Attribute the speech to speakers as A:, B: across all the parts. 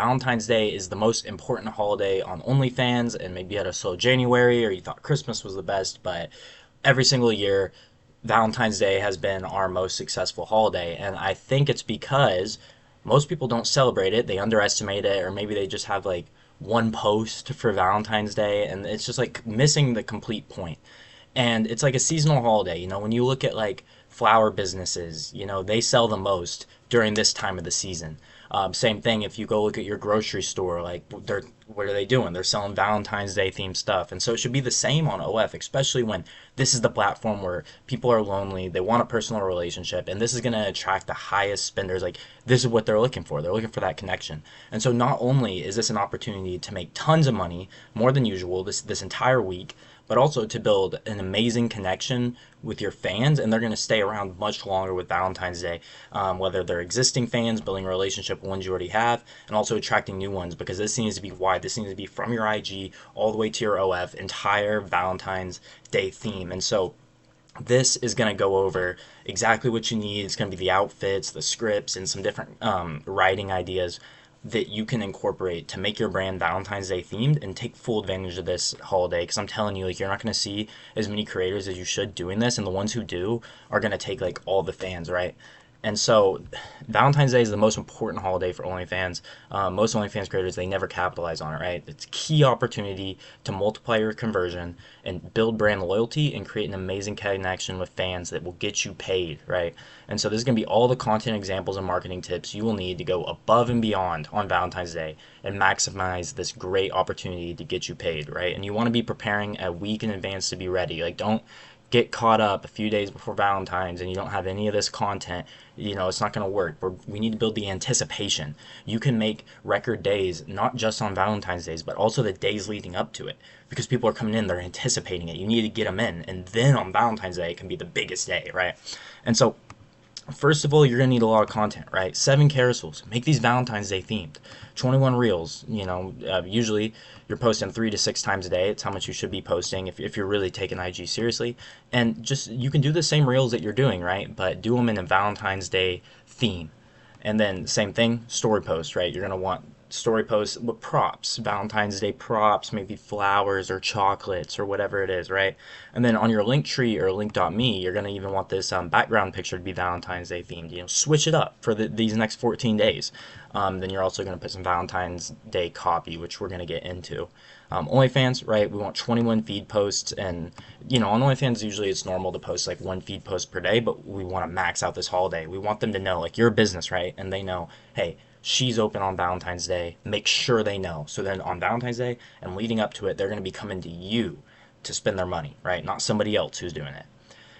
A: Valentine's Day is the most important holiday on OnlyFans, and maybe you had a slow January or you thought Christmas was the best, but every single year, Valentine's Day has been our most successful holiday. And I think it's because most people don't celebrate it, they underestimate it, or maybe they just have like one post for Valentine's Day, and it's just like missing the complete point. And it's like a seasonal holiday. When you look at like flower businesses, they sell the most during this time of the season. Same thing if you go look at your grocery store, like what are they doing? They're selling Valentine's Day themed stuff. And so it should be the same on OF, especially when this is the platform where people are lonely, they want a personal relationship, and this is going to attract the highest spenders. Like, this is what they're looking for. They're looking for that connection. And so not only is this an opportunity to make tons of money, more than usual, this entire week, but also to build an amazing connection with your fans, and they're going to stay around much longer with Valentine's Day, whether they're existing fans, building a relationship with ones you already have, and also attracting new ones, because this needs to be wide. This needs to be from your IG all the way to your OF, entire Valentine's Day theme. And so this is going to go over exactly what you need. It's going to be the outfits, the scripts, and some different writing ideas that you can incorporate to make your brand Valentine's Day themed and take full advantage of this holiday. Because I'm telling you, like, you're not going to see as many creators as you should doing this, and the ones who do are going to take like all the fans, right? And so Valentine's Day is the most important holiday for OnlyFans. Most OnlyFans creators, they never capitalize on it, right? It's a key opportunity to multiply your conversion and build brand loyalty and create an amazing connection with fans that will get you paid, right? And so this is going to be all the content examples and marketing tips you will need to go above and beyond on Valentine's Day and maximize this great opportunity to get you paid, right? And you want to be preparing a week in advance to be ready. Like, don't get caught up a few days before Valentine's and you don't have any of this content. It's not going to work. We need to build the anticipation. You can make record days not just on Valentine's days, but also the days leading up to it, because people are coming in, they're anticipating it. You need to get them in, and then on Valentine's Day it can be the biggest day, right? And so first of all, you're going to need a lot of content, right? 7 carousels. Make these Valentine's Day themed. 21 reels. Usually you're posting 3 to 6 times a day. It's how much you should be posting if you're really taking IG seriously. And just, you can do the same reels that you're doing, right? But do them in a Valentine's Day theme. And then same thing, story post, right? You're going to want story posts with props, Valentine's Day props, maybe flowers or chocolates or whatever it is, right? And then on your link tree or link.me, you're going to even want this background picture to be Valentine's Day themed. Switch it up for these next 14 days. Then you're also going to put some Valentine's Day copy, which we're going to get into. OnlyFans, right? We want 21 feed posts, and on OnlyFans usually it's normal to post like 1 feed post per day, but we want to max out this holiday. We want them to know, like, you're a business, right? And they know, hey, she's open on Valentine's Day. Make sure they know. So then on Valentine's Day and leading up to it, they're going to be coming to you to spend their money, right? Not somebody else who's doing it.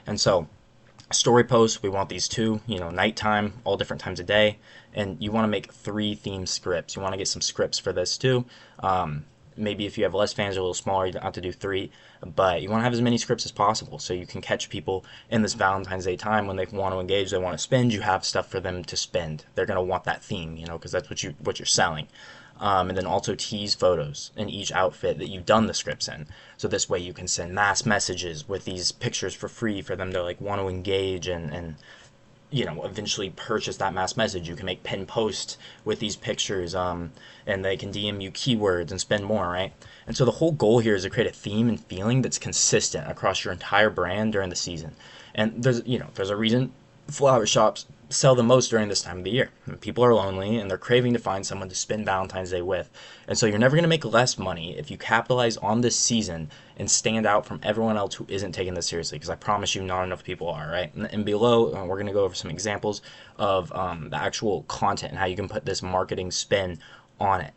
A: And so story posts, we want these too, nighttime, all different times of day. And you want to make 3 theme scripts. You want to get some scripts for this too. Maybe if you have less fans or a little smaller, you don't have to do 3, but you want to have as many scripts as possible so you can catch people in this Valentine's Day time when they want to engage, they want to spend. You have stuff for them to spend. They're going to want that theme, because that's what you're selling. And then also tease photos in each outfit that you've done the scripts in. So this way you can send mass messages with these pictures for free for them to like want to engage and eventually purchase that mass message. You can make pin posts with these pictures, and they can DM you keywords and spend more, right? And so the whole goal here is to create a theme and feeling that's consistent across your entire brand during the season. And there's a reason flower shops sell the most during this time of the year. People are lonely and they're craving to find someone to spend Valentine's Day with. And so you're never going to make less money if you capitalize on this season and stand out from everyone else who isn't taking this seriously, because I promise you not enough people are, right? And below, we're going to go over some examples of the actual content and how you can put this marketing spin on it.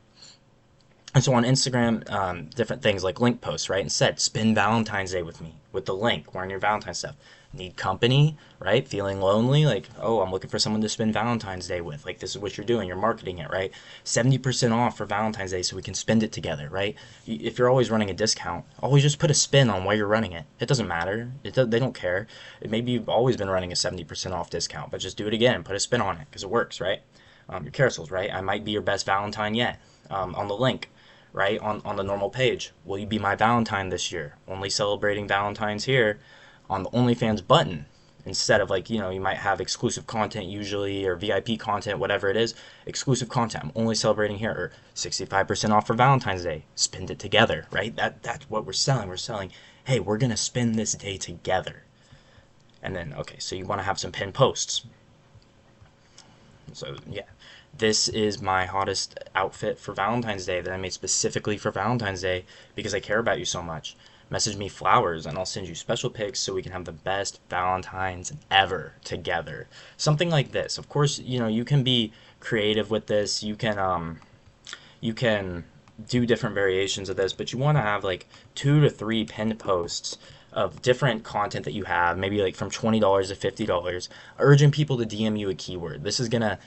A: And so on Instagram, different things like link posts, right? Instead, spend Valentine's Day with me with the link wearing your Valentine's stuff. Need company, right? Feeling lonely, like, oh, I'm looking for someone to spend Valentine's Day with. Like, this is what you're doing. You're marketing it, right? 70% off for Valentine's Day so we can spend it together, right? If you're always running a discount, always just put a spin on why you're running it. It doesn't matter. They don't care. Maybe you've always been running a 70% off discount, but just do it again. Put a spin on it because it works, right? Your carousels, right? I might be your best Valentine yet. On the link, right? On the normal page. Will you be my Valentine this year? Only celebrating Valentine's here. On the OnlyFans button, Instead of like, you might have exclusive content usually or VIP content, whatever it is, exclusive content. I'm only celebrating here, or 65% off for Valentine's Day. Spend it together, right? That's what we're selling. We're selling, hey, we're gonna spend this day together. And then, okay, so you want to have some pinned posts. So yeah, this is my hottest outfit for Valentine's Day that I made specifically for Valentine's Day because I care about you so much. Message me flowers and I'll send you special pics so we can have the best Valentine's ever together. Something like this. Of course, you can be creative with this. You can do different variations of this, but you want to have like 2 to 3 pinned posts of different content that you have, maybe like from $20 to $50, urging people to DM you a keyword. This is gonna,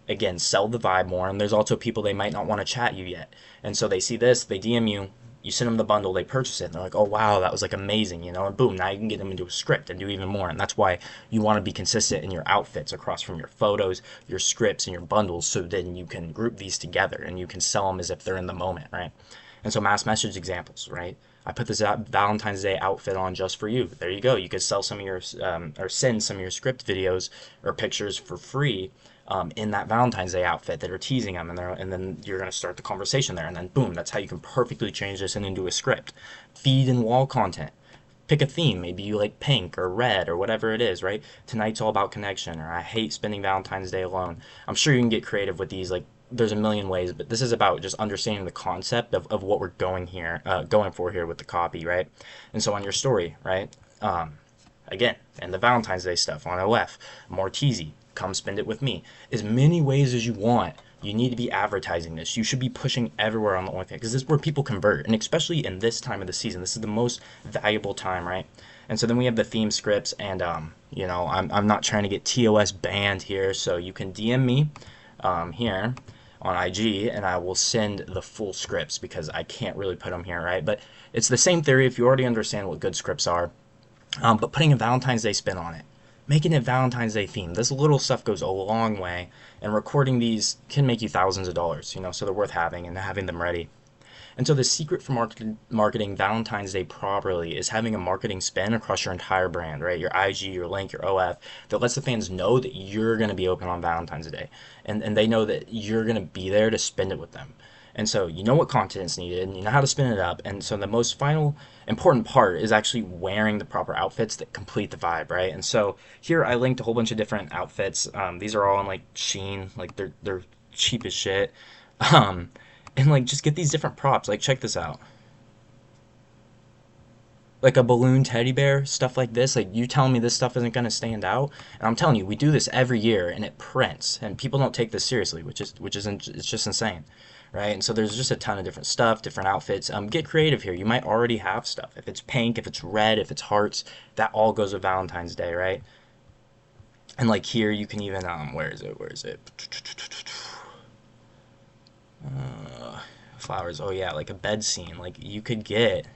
A: again, sell the vibe more. And there's also people, they might not want to chat you yet, and so they see this, they DM you. You send them the bundle, they purchase it, and they're like, "Oh wow, that was like amazing," and boom, now you can get them into a script and do even more. And that's why you want to be consistent in your outfits across from your photos, your scripts, and your bundles, so then you can group these together and you can sell them as if they're in the moment, right? And so mass message examples, right? I put this Valentine's Day outfit on just for you. There you go. You could sell some of your or send some of your script videos or pictures for free in that Valentine's Day outfit that are teasing them, and then you're gonna start the conversation there, and then boom, that's how you can perfectly change this into a script. Feed and wall content. Pick a theme. Maybe you like pink or red or whatever it is, right? Tonight's all about connection, or I hate spending Valentine's Day alone. I'm sure you can get creative with these. Like, there's a million ways, but this is about just understanding the concept of what we're going for here with the copy, right? And so on your story, right? Again, and the Valentine's Day stuff on OF, more teasy. Come spend it with me. As many ways as you want. You need to be advertising this. You should be pushing everywhere on the OnlyFans because this is where people convert, and especially in this time of the season, this is the most valuable time, right? And so then we have the theme scripts, and I'm not trying to get TOS banned here, so you can DM me here on IG, and I will send the full scripts because I can't really put them here, right? But it's the same theory if you already understand what good scripts are, but putting a Valentine's Day spin on it, making it Valentine's Day themed. This little stuff goes a long way, and recording these can make you thousands of dollars, so they're worth having and having them ready. And so the secret for marketing Valentine's Day properly is having a marketing spin across your entire brand, right? Your IG, your link, your OF, that lets the fans know that you're going to be open on Valentine's Day. And they know that you're going to be there to spend it with them. And so you know what content is needed, and you know how to spin it up. And so the most final important part is actually wearing the proper outfits that complete the vibe, right? And so here I linked a whole bunch of different outfits. These are all in like Shein, like they're cheap as shit. Um, and like just get these different props. Like check this out. Like a balloon teddy bear, stuff like this. Like you telling me this stuff isn't gonna stand out, and I'm telling you, we do this every year, and it prints, and people don't take this seriously, which isn't it's just insane, right? And so there's just a ton of different stuff, different outfits. Get creative here. You might already have stuff. If it's pink, if it's red, if it's hearts, that all goes with Valentine's Day, right? And like here, you can even where is it? Where is it? Flowers. Oh yeah, like a bed scene. Like you could get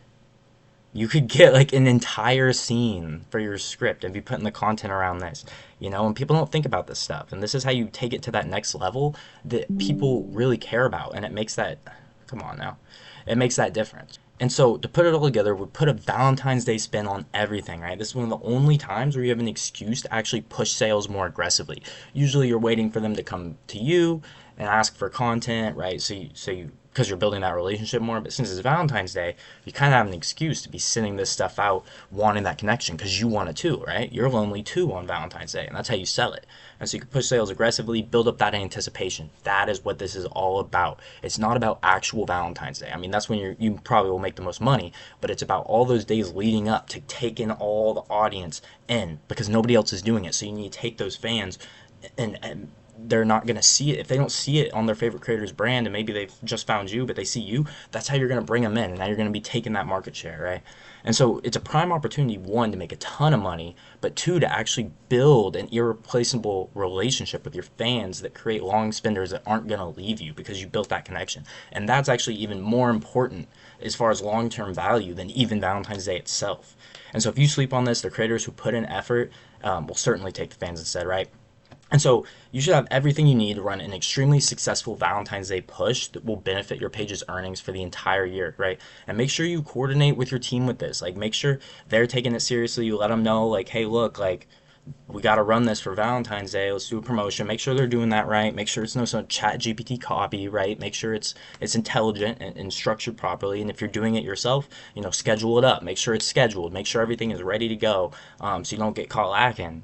A: like an entire scene for your script and be putting the content around this, and people don't think about this stuff. And this is how you take it to that next level that people really care about. And it makes that, come on now, it makes that difference. And so to put it all together, we put a Valentine's Day spin on everything, right? This is one of the only times where you have an excuse to actually push sales more aggressively. Usually you're waiting for them to come to you and ask for content, right? So you because you're building that relationship more. But since it's Valentine's Day, you kind of have an excuse to be sending this stuff out, wanting that connection because you want it too, right? You're lonely too on Valentine's Day, and that's how you sell it. And so you can push sales aggressively, build up that anticipation. That is what this is all about. It's not about actual Valentine's Day. I mean, that's when you probably will make the most money, but it's about all those days leading up to taking all the audience in because nobody else is doing it. So you need to take those fans and they're not going to see it if they don't see it on their favorite creator's brand, and maybe they've just found you but they see you. That's how you're going to bring them in, and now you're going to be taking that market share, right? And so it's a prime opportunity, one, to make a ton of money, but two, to actually build an irreplaceable relationship with your fans that create long spenders that aren't going to leave you because you built that connection. And that's actually even more important as far as long-term value than even Valentine's Day itself. And so if you sleep on this, the creators who put in effort will certainly take the fans instead, right? And so you should have everything you need to run an extremely successful Valentine's Day push that will benefit your page's earnings for the entire year, right? And make sure you coordinate with your team with this. Like, make sure they're taking it seriously. You let them know, like, hey, look, like, we got to run this for Valentine's Day. Let's do a promotion. Make sure they're doing that right. Make sure it's no some chat GPT copy, right? Make sure it's intelligent and structured properly. And if you're doing it yourself, schedule it up. Make sure it's scheduled. Make sure everything is ready to go, so you don't get caught lacking,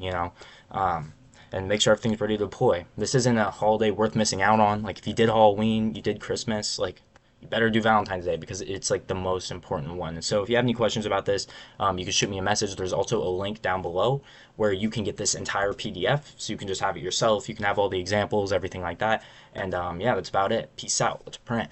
A: and make sure everything's ready to deploy. This isn't a holiday worth missing out on. Like if you did Halloween, you did Christmas, like you better do Valentine's Day because it's like the most important one. And so if you have any questions about this, you can shoot me a message. There's also a link down below where you can get this entire PDF, so you can just have it yourself. You can have all the examples, everything like that. And yeah, that's about it. Peace out. Let's print.